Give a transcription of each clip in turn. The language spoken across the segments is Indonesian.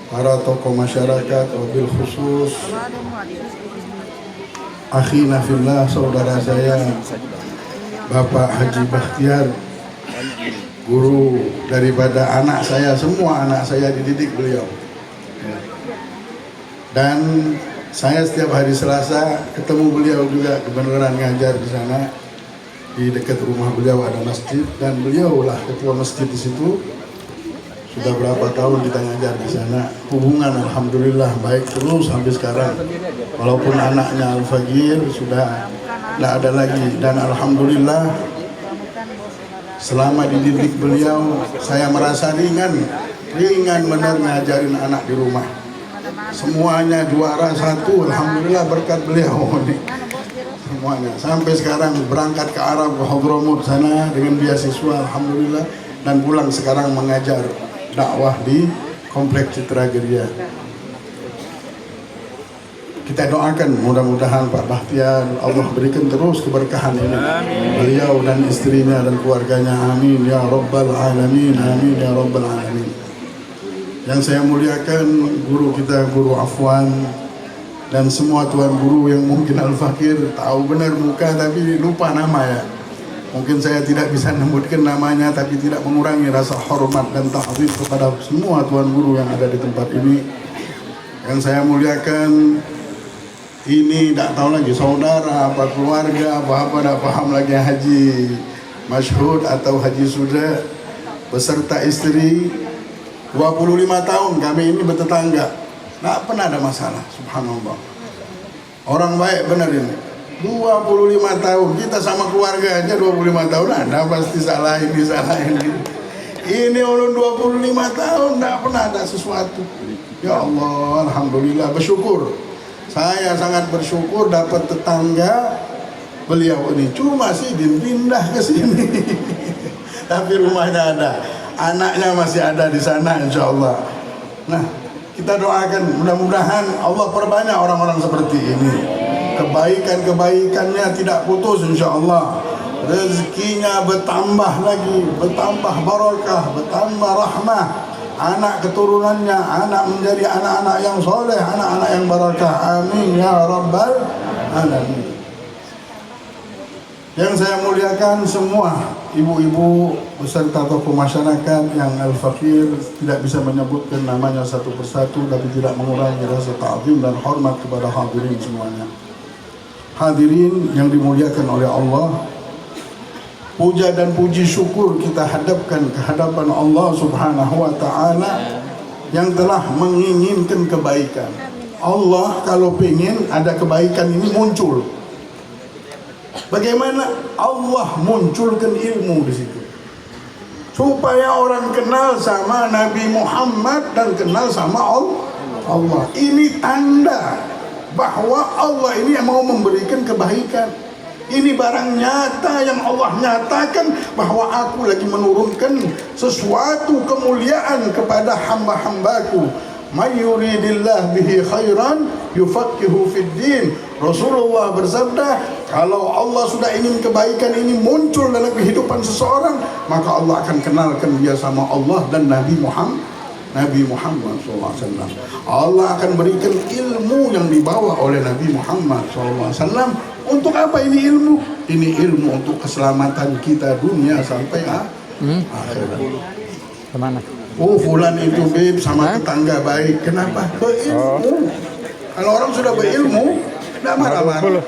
para tokoh masyarakat, wabil khusus akhina fillah, saudara saya Bapak Haji Bakhtiar, guru daripada anak saya, semua anak saya dididik beliau. Dan saya setiap hari Selasa ketemu beliau juga, kebenaran ngajar di sana. Di dekat rumah beliau ada masjid dan beliau lah ketua masjid di situ. Sudah berapa tahun kita ngajar di sana. Hubungan alhamdulillah baik terus sampai sekarang. Walaupun anaknya Al-Fagir sudah tidak ada lagi, dan alhamdulillah selama dididik beliau saya merasa ringan benar ngajarin anak di rumah. Semuanya juara satu, alhamdulillah berkat beliau nih. Semuanya sampai sekarang berangkat ke Arab, ke Hadramut sana dengan beasiswa alhamdulillah, dan pulang sekarang mengajar dakwah di Kompleks Citra Geria. Kita doakan mudah-mudahan Pak Bakhtiar Allah berikan terus keberkahan ini, beliau dan istrinya dan keluarganya, amin ya rabbal alamin, amin ya rabbal alamin. Yang saya muliakan guru kita, Guru Afwan, dan semua tuan guru yang mungkin Al-Fakir tahu benar muka tapi lupa nama ya. Mungkin saya tidak bisa menyebutkan namanya, tapi tidak mengurangi rasa hormat dan ta'zim kepada semua tuan guru yang ada di tempat ini. Yang saya muliakan ini tidak tahu lagi saudara apa keluarga apa tidak paham lagi, Haji Masyhud atau Haji Suda beserta istri. 25 tahun kami ini bertetangga, tidak pernah ada masalah, subhanallah. Orang baik benar ini. 25 tahun kita sama keluarga aja 25 tahun ada pasti salah ini salah ini. Ini ulun 25 tahun tidak pernah ada sesuatu. Ya Allah, alhamdulillah, bersyukur. Saya sangat bersyukur dapat tetangga beliau ini. Cuma sih pindah ke sini. Tapi rumahnya ada, anaknya masih ada di sana insya Allah. Nah, kita doakan mudah-mudahan Allah perbanyak orang-orang seperti ini. Kebaikan-kebaikannya tidak putus insya Allah. Rezekinya bertambah lagi, bertambah barakah, bertambah rahmah. Anak keturunannya, anak menjadi anak-anak yang soleh, anak-anak yang barakah. Amin ya rabbal alamin. Yang saya muliakan semua ibu-ibu beserta tokoh masyarakat yang Al-Fakir tidak bisa menyebutkan namanya satu persatu, tapi tidak mengurangi rasa ta'zim dan hormat kepada hadirin semuanya. Hadirin yang dimuliakan oleh Allah, puja dan puji syukur kita hadapkan ke hadapan Allah Subhanahu wa ta'ala yang telah menginginkan kebaikan. Allah kalau ingin ada kebaikan ini muncul. Bagaimana Allah munculkan ilmu di situ? Supaya orang kenal sama Nabi Muhammad dan kenal sama Allah. Ini tanda bahwa Allah ini yang mau memberikan kebaikan. Ini barang nyata yang Allah nyatakan bahwa aku lagi menurunkan sesuatu kemuliaan kepada hamba-hambaku. May yuridillah bihi khairan yufaqihu fid din. Rasulullah bersabda, kalau Allah sudah ingin kebaikan ini muncul dalam kehidupan seseorang, maka Allah akan kenalkan dia sama Allah dan Nabi Muhammad SAW. Allah akan berikan ilmu yang dibawa oleh Nabi Muhammad SAW. Untuk apa ini ilmu? Ini ilmu untuk keselamatan kita dunia sampai akhirat. Kemana? Oh, fulan itu beb sama tetangga baik. Kenapa? Berilmu. Kalau orang sudah berilmu, tidak marah-marah.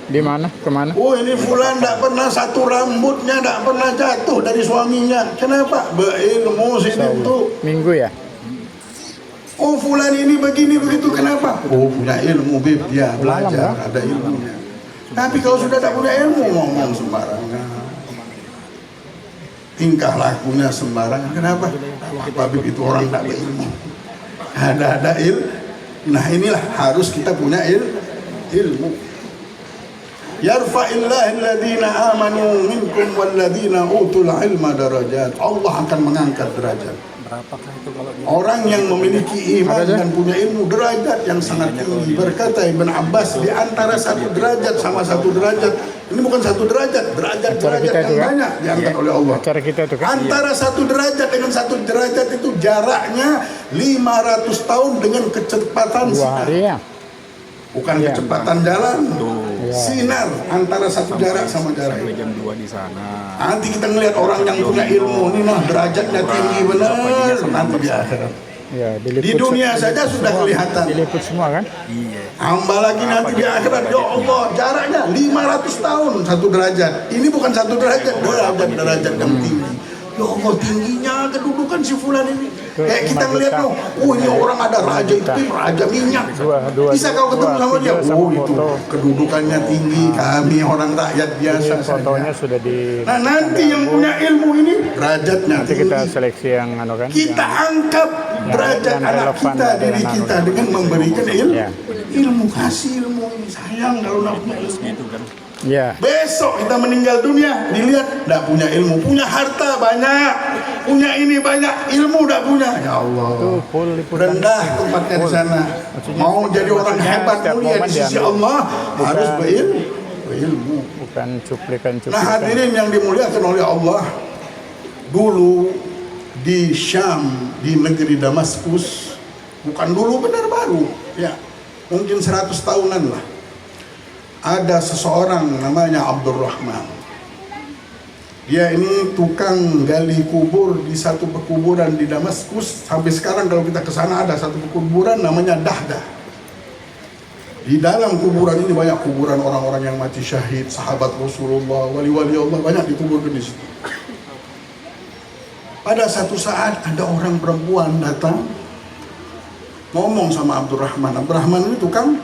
Di mana? Kemana? Oh, ini fulan tidak pernah satu rambutnya tidak pernah jatuh dari suaminya. Kenapa? Berilmu sini tuh. Minggu ya? Oh, fulan ini begini begitu. Kenapa? Oh, punya ilmu beb, dia belajar, ada ilmunya. Tapi kalau sudah tak punya ilmu, ngomong sembarangan, tingkah lakunya sembarangan. Kenapa? Habib itu orang tak berilmu. Ada ilmu. Nah, inilah harus kita punya ilmu. Yarfa'illahu alladhina amanu minkum walladhina utul ilma darajat. Allah akan mengangkat derajat. Berapakah itu kalau Orang yang memiliki iman dan punya ilmu, derajat yang sangat tinggi. Berkata Ibn Abbas, di antara satu derajat sama satu derajat, ini bukan satu derajat, derajat-derajat kita yang itu kan? banyak diangkat oleh Allah. Cara kita tuh kan. Antara satu derajat dengan satu derajat itu jaraknya 500 tahun dengan kecepatan 2 sinar. hari ya. Bukan Iya. kecepatan jalan, Iya. sinar antara satu jarak sama jarak sampai itu. jam 2 di sana. Nanti kita ngelihat orang yang punya ilmu, ini nah derajatnya tinggi benar, nanti di akhirat. Ya, diliput Di dunia saja sudah semua, kelihatan. Diliput semua kan? Iya. Hamba lagi nanti di akhirat, ya Allah, jaraknya 500 tahun satu derajat. Ini bukan satu derajat, derajat yang tinggi. Ya Allah, tingginya kedudukan si fulan ini. Kayak kita ngelihat loh, oh ini orang ada raja itu, raja minyak. Bisa kau ketemu sama dia, oh itu kedudukannya tinggi, kami orang rakyat biasa Ini fotonya saja. sudah di. Nah nanti yang punya ilmu ini derajatnya Nanti kita tinggi. seleksi yang kan. Kita angkat derajat yang anak relevan kita, diri dengan kita dengan memberikan Ya. ilmu, kasih ilmu ini. Sayang kalau nggak punya ilmu. Gitu kan. Ya. Besok kita meninggal dunia, dilihat tidak punya ilmu, punya harta banyak, punya ini banyak, ilmu tidak punya. Ya Allah, Itu full liputan. rendah tempatnya di sana. Mau jadi orang hebat setiap mulia momen di sisi diambil. Allah harus berilmu. Bukan cuplikan-cuplikan. Nah hadirin yang dimuliakan oleh Allah, dulu di Syam, di negeri Damaskus, bukan dulu benar baru, ya mungkin 100 tahunan lah. Ada seseorang namanya Abdurrahman. Dia ini tukang gali kubur di satu pekuburan di Damaskus. Sampai sekarang kalau kita ke sana ada satu pekuburan namanya Dahdah. Di dalam kuburan ini banyak kuburan orang-orang yang mati syahid, sahabat Rasulullah, wali-wali Allah banyak dikuburkan di situ. Pada satu saat ada orang perempuan datang ngomong sama Abdurrahman. Abdurrahman ini tukang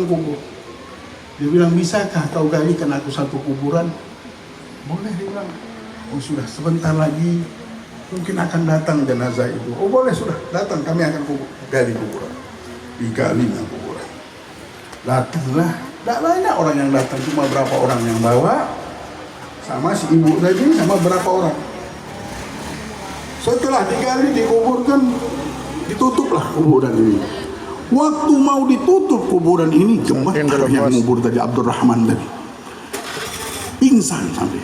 kubur. Dia bilang, bisakah kau galikan aku satu kuburan? Boleh, dia bilang. Oh sudah, sebentar lagi mungkin akan datang jenazah itu. Oh boleh, sudah datang, kami akan gali kuburan. Digalinya kuburan. Datanglah, tidak banyak orang yang datang, cuma berapa orang yang bawa, sama si ibu tadi, sama berapa orang. Setelah digali, dikuburkan, ditutuplah kuburan ini. Waktu mau ditutup kuburan ini, gemetar yang ngubur tadi Abdurrahman tadi. Pingsan sampai.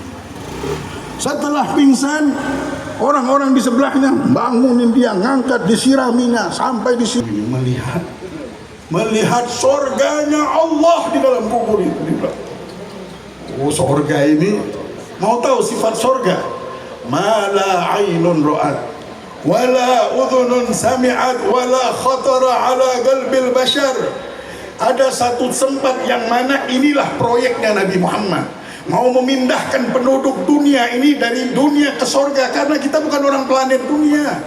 Setelah pingsan, orang-orang di sebelahnya bangunin dia, ngangkat, disiraminya sampai di sini melihat surganya Allah di dalam kubur itu. Oh, surga ini, mau tahu sifat surga? Mala ainun ra'at wala udhunun sami'at wala khatara ala qalbil bashar. Ada satu tempat yang mana inilah proyeknya Nabi Muhammad, mau memindahkan penduduk dunia ini dari dunia ke surga, karena kita bukan orang planet dunia.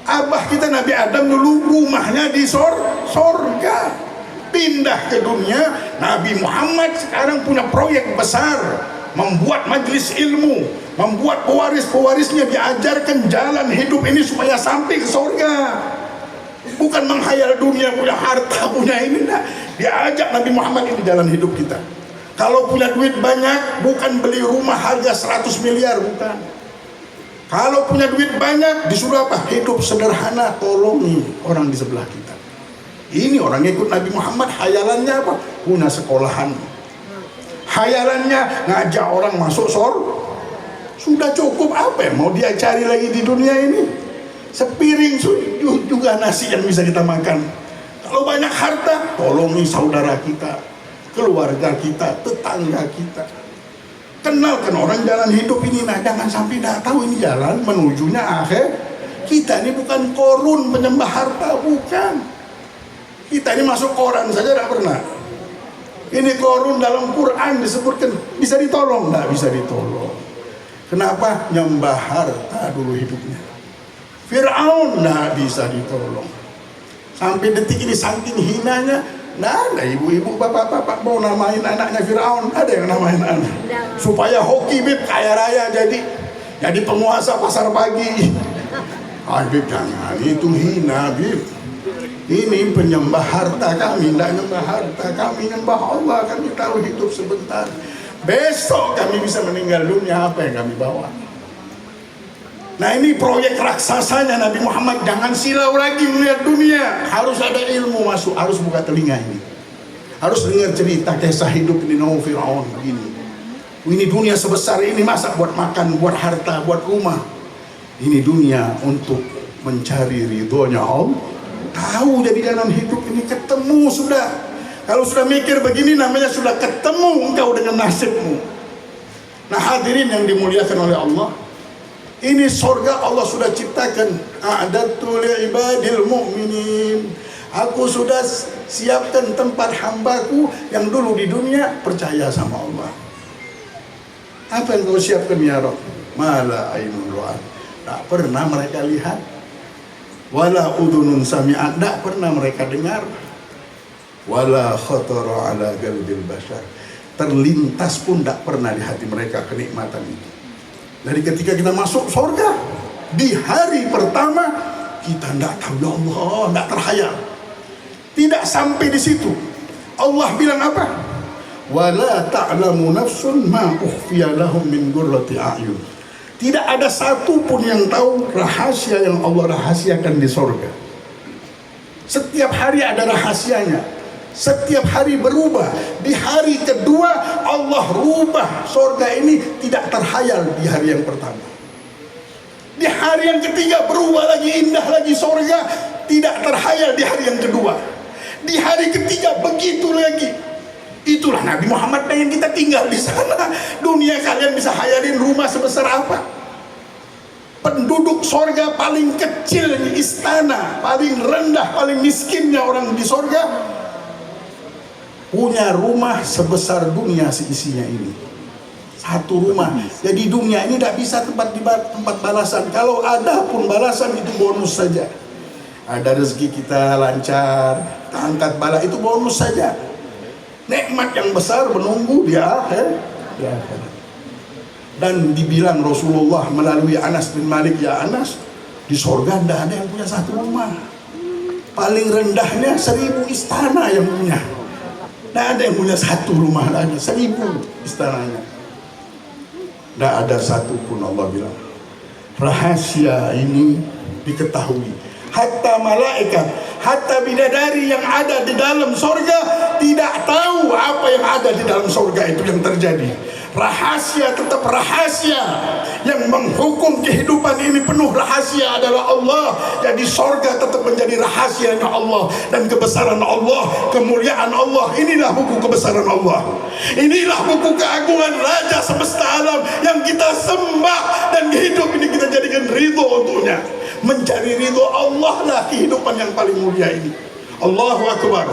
Abah kita Nabi Adam dulu rumahnya di surga, pindah ke dunia. Nabi Muhammad sekarang punya proyek besar, membuat majelis ilmu, membuat pewaris-pewarisnya diajarkan jalan hidup ini supaya sampai ke surga. Bukan menghayal dunia, punya harta, punya ini, enggak. Diajak Nabi Muhammad ini jalan hidup kita. Kalau punya duit banyak, bukan beli rumah harga 100 miliar, bukan. Kalau punya duit banyak, disuruh apa? Hidup sederhana, tolongi orang di sebelah kita. Ini orang ikut Nabi Muhammad, hayalannya apa? Punya sekolahan. Hayalannya ngajak orang masuk surga. Sudah cukup, apa yang mau dia cari lagi di dunia ini? Sepiring juga nasi yang bisa kita makan. Kalau banyak harta, tolongi saudara kita, keluarga kita, tetangga kita. Kenalkan orang jalan hidup ini. Nah, jangan sampai tidak tahu ini jalan menujunya akhir. Kita ini bukan korun penyembah harta, bukan. Kita ini masuk koran saja tidak pernah. Ini korun dalam Quran disebutkan bisa ditolong, tidak bisa ditolong. Kenapa? Nyembah harta dulu hidupnya. Fir'aun tidak bisa ditolong. Sampai detik ini saking hinanya, nah ada ibu-ibu, bapak-bapak mau namain anaknya Fir'aun, ada yang namain anak. Supaya hoki Bib kaya raya jadi penguasa pasar pagi. Bib jangan, itu hina Bib. Ini penyembah harta kami, tidak nyembah harta kami, nyembah Allah. Kami tahu hidup sebentar. Besok kami bisa meninggal dunia, apa yang kami bawa? Nah ini proyek raksasanya Nabi Muhammad. Jangan silau lagi melihat dunia. Harus ada ilmu masuk, harus buka telinga ini. Harus dengar cerita kisah hidup di Firaun begini. Ini dunia sebesar ini masa buat makan, buat harta, buat rumah. Ini dunia untuk mencari ridhonya Allah. Tahu jadi dalam hidup ini ketemu sudah. Kalau sudah mikir begini namanya sudah ketemu engkau dengan nasibmu. Nah hadirin yang dimuliakan oleh Allah, ini sorga Allah sudah ciptakan. A'dadtu li'ibadil mu'minin. Aku sudah siapkan tempat hambaku yang dulu di dunia percaya sama Allah. Apa yang kau siapkan ya Rabb? Mala ainun ra'at. Tak pernah mereka lihat. Wala udhunun sami'at. Tak pernah mereka dengar. Wala khatara ala qalbil bashar. Terlintas pun tak pernah di hati mereka kenikmatan itu. Dari ketika kita masuk surga, di hari pertama kita tidak tahu ya Allah, tidak terhayal. Tidak sampai di situ. Allah bilang apa? Wala ta'lamu nafsun ma ukhfiya lahum min qurrati a'yun. Tidak ada satu pun yang tahu rahasia yang Allah rahasiakan di surga. Setiap hari ada rahasianya. Setiap hari berubah. Di hari kedua Allah rubah surga ini, tidak terhayal di hari yang pertama. Di hari yang ketiga berubah lagi, indah lagi surga, tidak terhayal di hari yang kedua. Di hari ketiga begitu lagi. Itulah Nabi Muhammad pengen kita tinggal di sana. Dunia kalian bisa hayalin rumah sebesar apa? Penduduk surga paling kecil istana, paling rendah, paling miskinnya orang di surga punya rumah sebesar dunia seisinya ini. Satu rumah. Jadi dunia ini tidak bisa tempat balasan. Kalau ada pun balasan itu bonus saja. Ada rezeki kita lancar, kita angkat bala, itu bonus saja. Nikmat yang besar menunggu di akhir. Dan dibilang Rasulullah melalui Anas bin Malik, ya Anas, di surga tidak ada yang punya satu rumah. Paling rendahnya 1000 istana yang punya. Tidak ada yang punya satu rumah, ada 1000 istananya. Tidak ada satu pun, Allah bilang. Rahasia ini diketahui. Hatta malaikat, hatta bidadari yang ada di dalam surga tidak tahu apa yang ada di dalam surga itu yang terjadi. Rahasia tetap rahasia. Yang menghukum kehidupan ini penuh rahasia adalah Allah. Jadi surga tetap menjadi rahasianya Allah. Dan kebesaran Allah, kemuliaan Allah, inilah buku kebesaran Allah. Inilah buku keagungan Raja semesta alam yang kita sembah. Dan hidup ini kita jadikan ridho untuknya. Mencari ridho Allah lah kehidupan yang paling mulia ini. Allahu Akbar.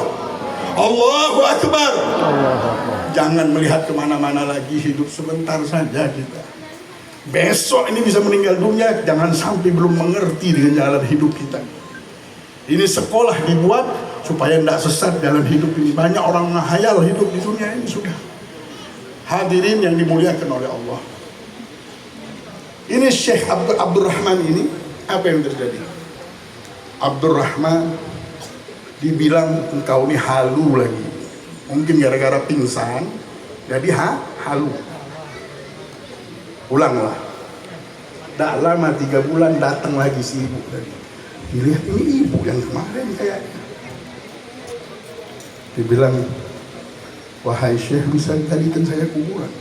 Allahu Akbar. Jangan melihat kemana-mana lagi, hidup sebentar saja kita. Besok ini bisa meninggal dunia. Jangan sampai belum mengerti dengan jalan hidup kita. Ini sekolah dibuat supaya tidak sesat dalam hidup ini. Banyak orang menghayal hidup di dunia ini sudah. Hadirin yang dimuliakan oleh Allah, ini Syekh Abdurrahman ini, apa yang terjadi? Abdurrahman dibilang engkau ini halu lagi. Mungkin gara-gara pingsan jadi halu. Ulanglah. Tak lama 3 bulan datang lagi si ibu tadi. Dilihat ini ibu yang kemarin kayaknya. Dibilang, wahai Syekh, bisa jadikan saya kuburan?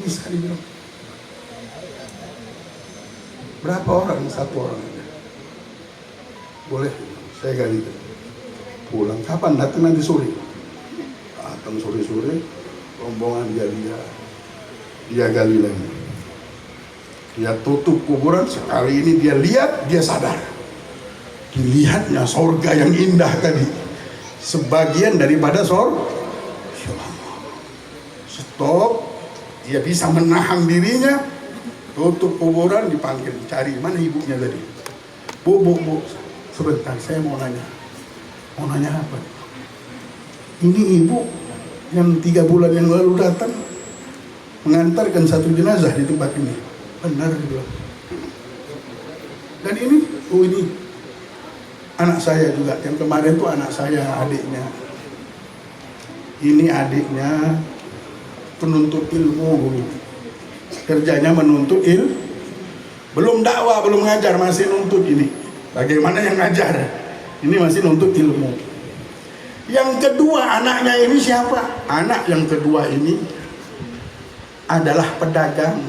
Bisa, dibilang. Berapa orang? 1 orang aja. Boleh, saya galikan. Pulang, kapan? Datang nanti sore. Datang sore-sore, rombongan dia gali lagi. Dia tutup kuburan, sekali ini dia lihat, dia sadar. Dilihatnya sorga yang indah tadi. Sebagian daripada sorga. Stop, dia bisa menahan dirinya, tutup kuburan, dipanggil, cari mana ibunya tadi. Bu, sebentar, saya mau nanya. Mau nanya apa? Ini ibu yang 3 bulan yang lalu datang mengantarkan 1 jenazah di tempat ini. Benar juga. Dan ini anak saya juga. Yang kemarin tuh anak saya, adiknya. Ini adiknya penuntut ilmu dulu. Kerjanya menuntut ilmu. Belum dakwah, belum ngajar, masih nuntut ini. Bagaimana yang ngajar? Ini masih nuntut ilmu. Yang kedua, anaknya ini siapa? Anak yang kedua ini adalah pedagang.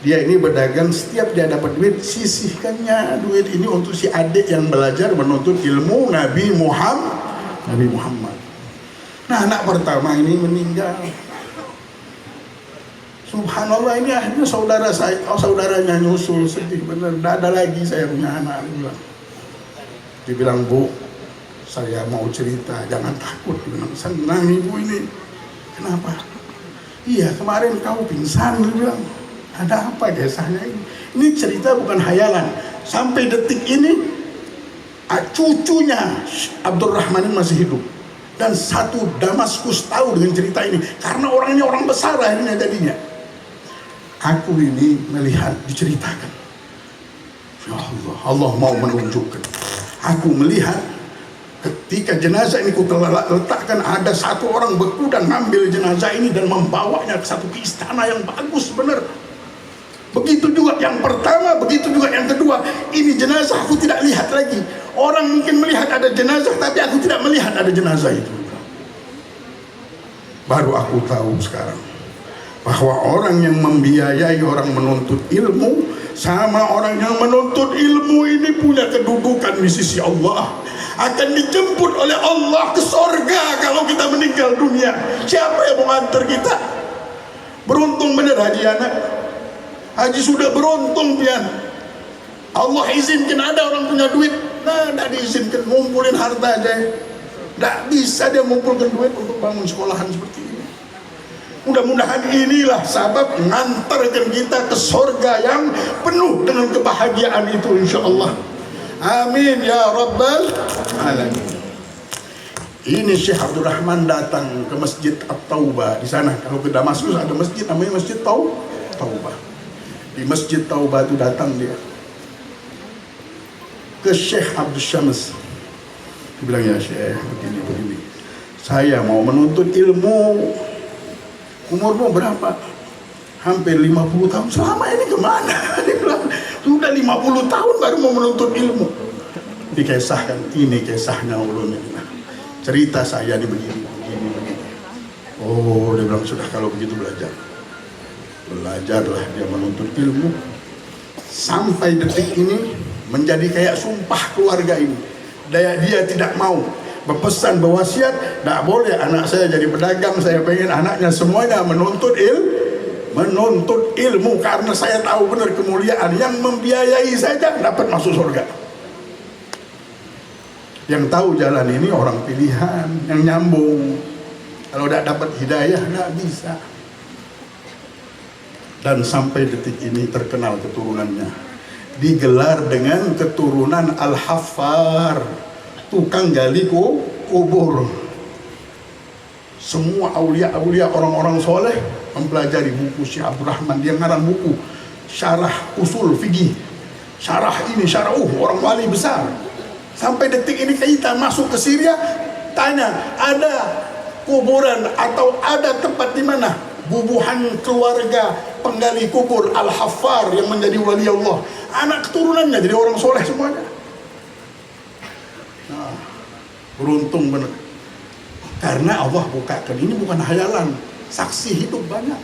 Dia ini berdagang, setiap dia dapat duit, sisihkannya duit ini untuk si adik yang belajar menuntut ilmu Nabi Muhammad. Nah, anak pertama ini meninggal. Subhanallah, ini akhirnya saudaranya nyusul, sedih bener. Tidak ada lagi saya punya anak. Dibilang, Bu, saya mau cerita, jangan takut. Dibilang, senang ibu ini. Kenapa? Iya, kemarin kau pingsan, dibilang. Ada apa kisahnya ini? Ini cerita bukan hayalan. Sampai detik ini cucunya Abdurrahman ini masih hidup. Dan satu Damaskus tahu dengan cerita ini. Karena orang ini orang besar akhirnya jadinya. Aku ini melihat diceritakan. Ya Allah, Allah mau menunjukkan. Aku melihat ketika jenazah ini letakkan, ada satu orang berkuda ngambil jenazah ini dan membawanya ke satu istana yang bagus benar. Begitu juga yang pertama, begitu juga yang kedua. Ini jenazah aku tidak lihat lagi. Orang mungkin melihat ada jenazah, tapi aku tidak melihat ada jenazah itu. Baru aku tahu sekarang bahwa orang yang membiayai orang menuntut ilmu sama orang yang menuntut ilmu ini punya kedudukan di sisi Allah. Akan dijemput oleh Allah ke sorga kalau kita meninggal dunia. Siapa yang mau antar kita? Beruntung benar Haji anak. Haji sudah beruntung pian. Allah izinkan ada orang punya duit. Nah, tidak diizinkan ngumpulin harta aja. Tidak bisa dia mengumpulkan duit untuk bangun sekolahan seperti ini. Mudah-mudahan inilah sabab mengantarkan kita ke sorga yang penuh dengan kebahagiaan itu insyaAllah. Amin ya Rabbal Alamin. Ini Syekh Abdurrahman datang ke Masjid At-Taubah di sana. Kalau ke Damaskus ada masjid namanya Masjid Taubah. Di Masjid Taubah itu datang dia ke Syekh Abdul Syams. Dia bilang, ya Syekh, begini. Saya mau menuntut ilmu. Umurmu berapa? Hampir 50 tahun. Selama ini kemana? Dia bilang, sudah 50 tahun baru mau menuntut ilmu. Dikisahkan, ini kisahnya ulunnya. Cerita saya ini begini. Oh, dia bilang, sudah kalau begitu belajarlah dia menuntut ilmu sampai detik ini menjadi kayak sumpah keluarga ini. Dia tidak mau berpesan berwasiat, tidak boleh anak saya jadi pedagang, saya pengen anaknya semuanya menuntut ilmu karena saya tahu benar kemuliaan yang membiayai saja dapat masuk surga. Yang tahu jalan ini orang pilihan yang nyambung. Kalau tidak dapat hidayah tidak bisa. Dan sampai detik ini terkenal keturunannya, digelar dengan keturunan Al-Haffar, tukang gali kubur. Semua aulia-aulia orang-orang soleh mempelajari buku Syekh Abdurrahman. Dia ngarang buku syarah usul fikih, syarah ini syarah orang wali besar. Sampai detik ini kita masuk ke Syria, tanya ada kuburan atau ada tempat di mana bubuhan keluarga penggali kubur Al-Haffar yang menjadi wali Allah, anak keturunannya jadi orang soleh semuanya. Nah, beruntung benar karena Allah bukakan, ini bukan hayalan, saksi hidup banyak.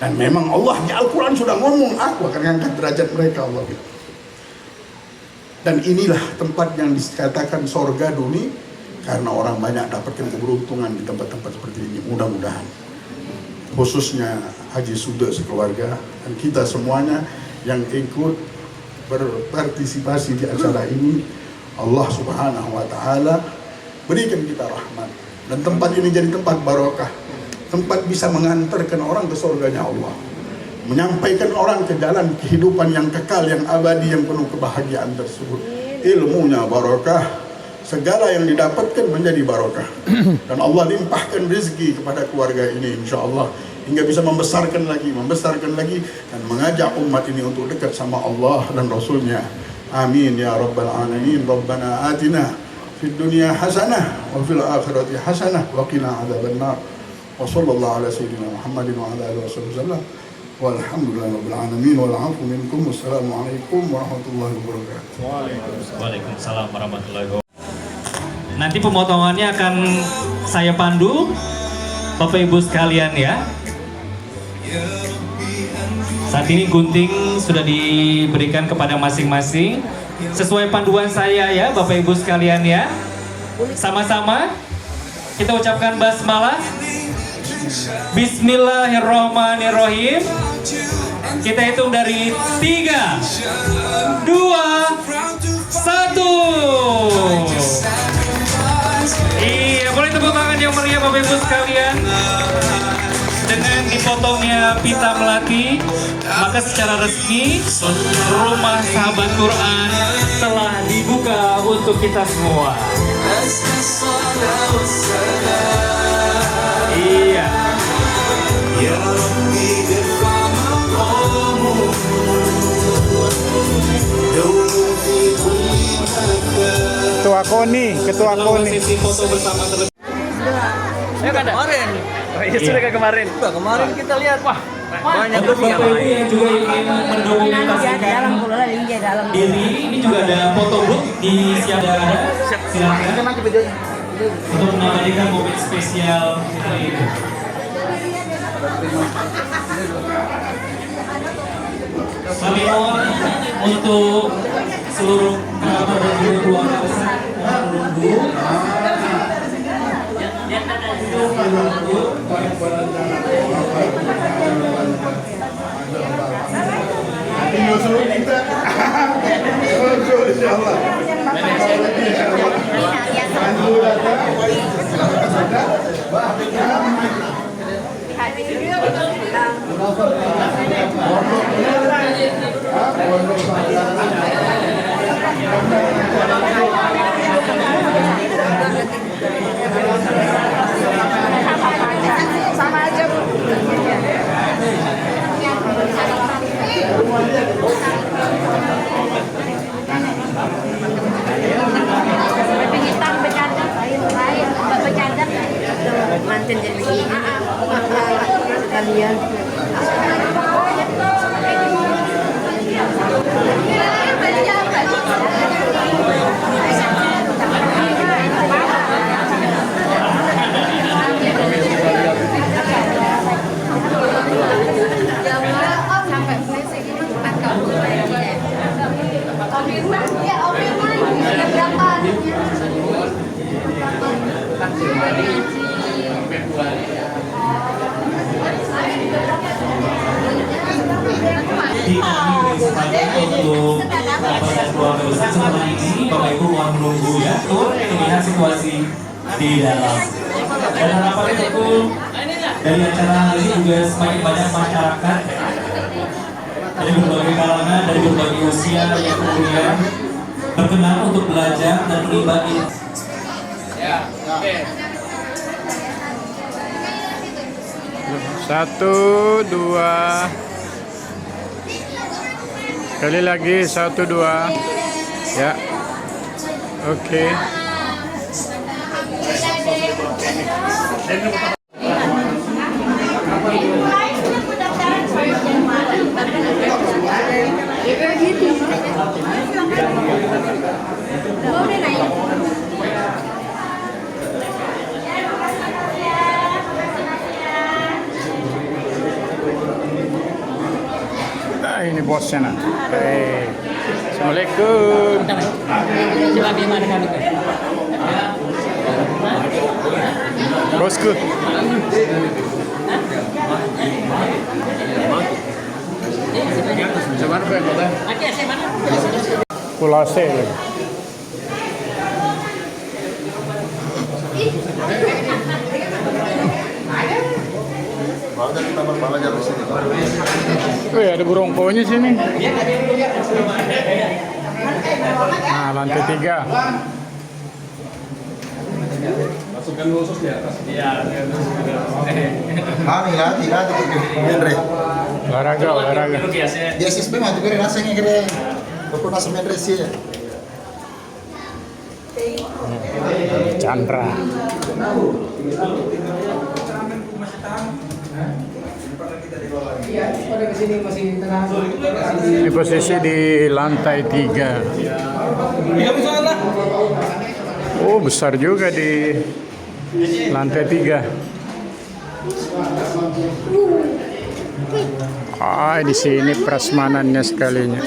Dan memang Allah di Al-Quran sudah ngomong, aku akan angkat derajat mereka, Allah bilang. Dan inilah tempat yang dikatakan sorga dunia, karena orang banyak dapatkan keberuntungan di tempat-tempat seperti ini. Mudah-mudahan khususnya Haji Suda sekeluarga dan kita semuanya yang ikut berpartisipasi di acara ini, Allah Subhanahu wa Ta'ala berikan kita rahmat dan tempat ini jadi tempat barokah, tempat bisa mengantarkan orang ke surganya Allah, menyampaikan orang ke jalan kehidupan yang kekal, yang abadi, yang penuh kebahagiaan tersebut. Ilmunya barokah, segala yang didapatkan menjadi barokah, dan Allah limpahkan rezeki kepada keluarga ini insyaallah hingga bisa membesarkan lagi dan mengajak umat ini untuk dekat sama Allah dan Rasulnya. Amin ya Rabbal Alamin. Rabbana atina fid dunya hasanah wa fil akhirati hasanah wa qina adzabannar. Wa sallallahu ala sayyidina Muhammadin wa ala alihi wasallam. Walhamdulillahirabbil alamin wal 'afwu minkum. Wassalamualaikum warahmatullahi wabarakatuh. Waalaikumsalam warahmatullahi wabarakatuh. Nanti pemotongannya akan saya pandu, Bapak Ibu sekalian ya. Saat ini gunting sudah diberikan kepada masing-masing sesuai panduan saya ya, Bapak Ibu sekalian ya. Sama-sama kita ucapkan basmalah. Bismillahirrahmanirrahim. Kita hitung dari 3, 2, 1. Iya, boleh tepuk tangan yang meriah Bapak Ibu sekalian. Dengan dipotongnya pita melati, maka secara resmi Rumah Sahabat Quran telah dibuka untuk kita semua. Iya. Ketua KONI, Ketua KONI. Sesi foto bersama terlebih. Kemarin. Sudah ke kemarin. Kemarin kita lihat, wah, banyak Untuk Bapak Ibu yang juga ingin mendokumentasikan diri, ini juga ada foto booth di siapa silakan untuk mengabadikan momen spesial kali ini. Kami mohon untuk seluruh kerabat dan juga keluarga besar menunggu. Sama aja Bu. Hitam bercanda, lain bercanda. Mantin jadi begini. Kalian. Di kami beri kesempatan untuk kerabat dan keluarga besar setelah ini Bapak Ibu mohon menunggu ya untuk melihat situasi di dalam. Dan harapan itu dari acara hari ini juga semakin banyak masyarakat dari berbagai kalangan, dari berbagai usia yang kemudian berkenan untuk belajar dan terlibat di. Satu, dua. Sekali lagi, 1, 2. Ya. Oke. Nah, ini bosnya nah. Hey. Assalamualaikum. Bosku. Pulau C lagi. Wih, ada burungkonya sini. Nah, lantai 3. Masukkan khusus di atas. Iya. Latih Menre. Olahraga. Di SSB mah tuh kira rasanya kira. Pokok nasa Menre sih ya. Chandra. Ini posisi di lantai 3. Oh, besar juga di lantai 3. Ah, di sini prasmanannya sekalinya.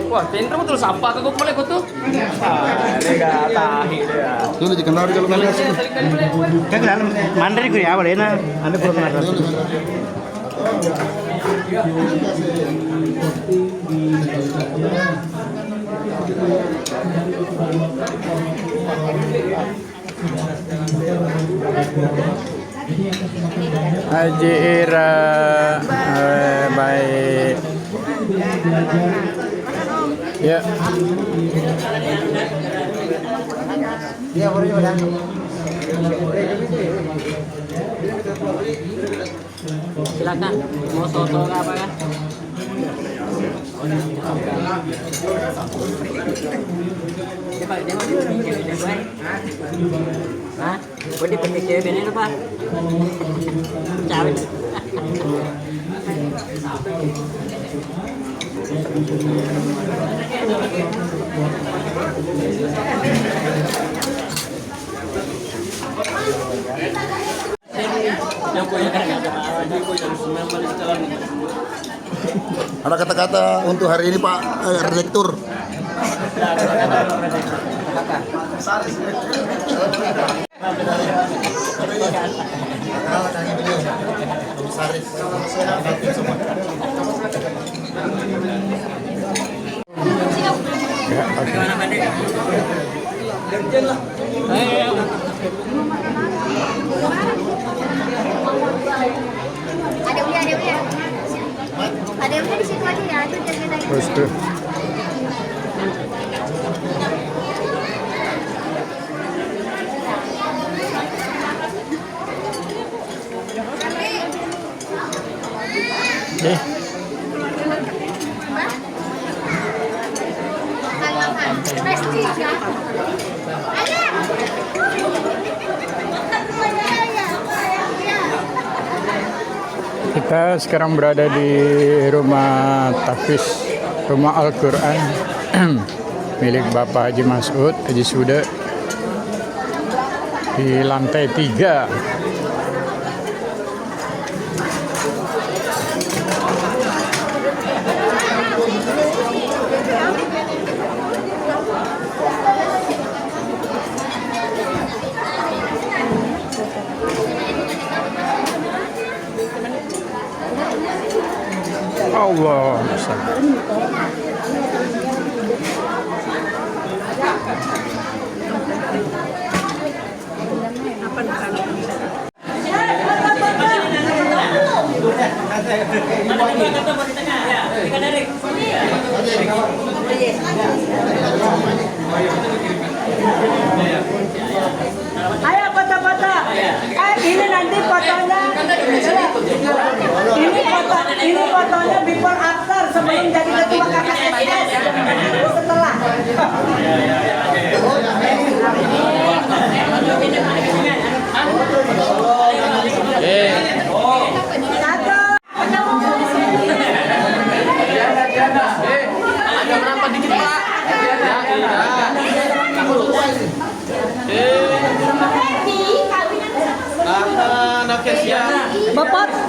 Wah, pinter betul sampah ke boleh kau tuh. Ini gak tahi dia. Dulu dikenal kalau nggak sih. Kan dalam mandiri ku ya, boleh na. Anda belum pernah. Haji Ira, baik. Ya. Silakan. Mau soto apa kan? Hah? Boleh dipetik cewek ini apa? Cawit. Ada kata-kata untuk hari ini Pak Redaktur. Ada udah di situ aja ya, itu jaga Terus tuh. makan prestis ya. Kita sekarang berada di rumah tahfiz, rumah Al-Quran milik Bapak Haji Mas'ud Haji Suda di lantai 3. Allah. Ayo foto-foto. Ini nanti fotonya. Ini fotonya before after sebelum jadi ketua KKSS. Setelah. Ada berapa dikit Pak? Anaknya siap.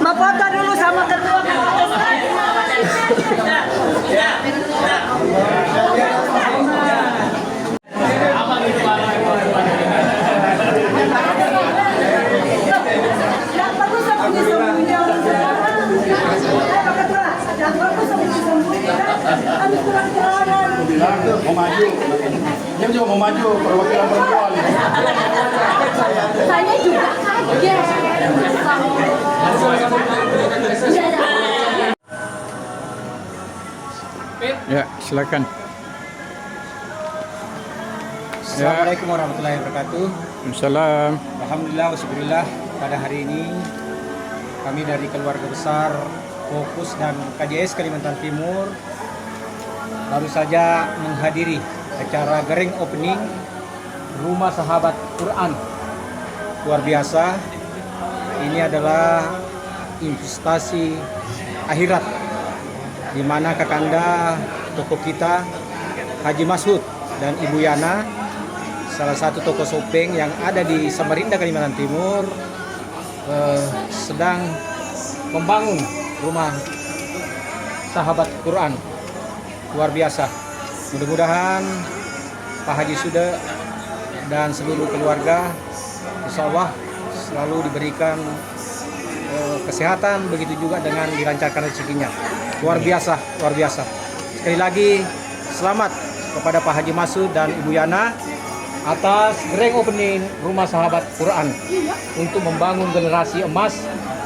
Bapak dulu sama ketua KKSS. Yang bagus sembunyi-sembunyi. Pak Ketua, yang bagus sembunyi-sembunyi. Kami kurang jalan. Mau maju, dia juga mau maju perwakilan perempuan. Saya juga kaget. Ya, silakan. Assalamualaikum warahmatullahi wabarakatuh. Salam. Alhamdulillah wasyukurillah, pada hari ini kami dari keluarga besar Fokus dan KJS Kalimantan Timur baru saja menghadiri acara grand opening Rumah Sahabat Quran. Luar biasa. Ini adalah investasi akhirat di mana Kakanda tokoh kita Haji Masud dan Ibu Yana, salah satu tokoh Sopeng yang ada di Samarinda, Kalimantan Timur, sedang membangun rumah sahabat Quran. Luar biasa. Mudah-mudahan Pak Haji Suda dan seluruh keluarga insya Allah selalu diberikan kesehatan, begitu juga dengan dilancarkan rezekinya. Luar biasa, luar biasa. Sekali lagi selamat kepada Pak Haji Masud dan Ibu Yana atas grand opening Rumah Sahabat Quran untuk membangun generasi emas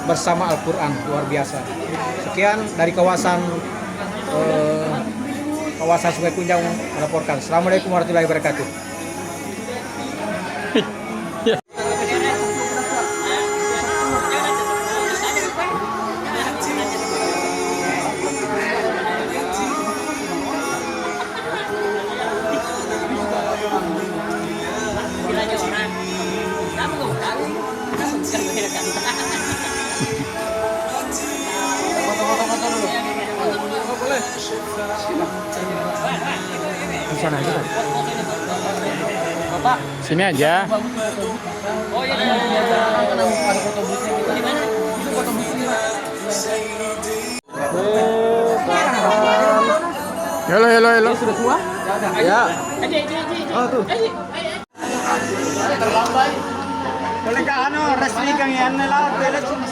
bersama Al-Quran. Luar biasa. Sekian dari kawasan Sungai Kunjang melaporkan. Assalamualaikum warahmatullahi wabarakatuh. Sana aja. Sini aja. Oh iya. Ada foto busnya kita. Di mana? Itu foto busnya. Halo. Sudah tua? Ya. Aji. Oh tuh. Terlambat. Boleh ka resmi kang yan nila election.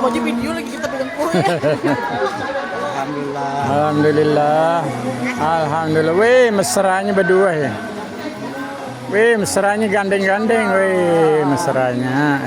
Video lagi kita pegang kue. Alhamdulillah. Wih, mesranya berdua ya. Wih, mesranya gandeng-gandeng. Wih, mesranya.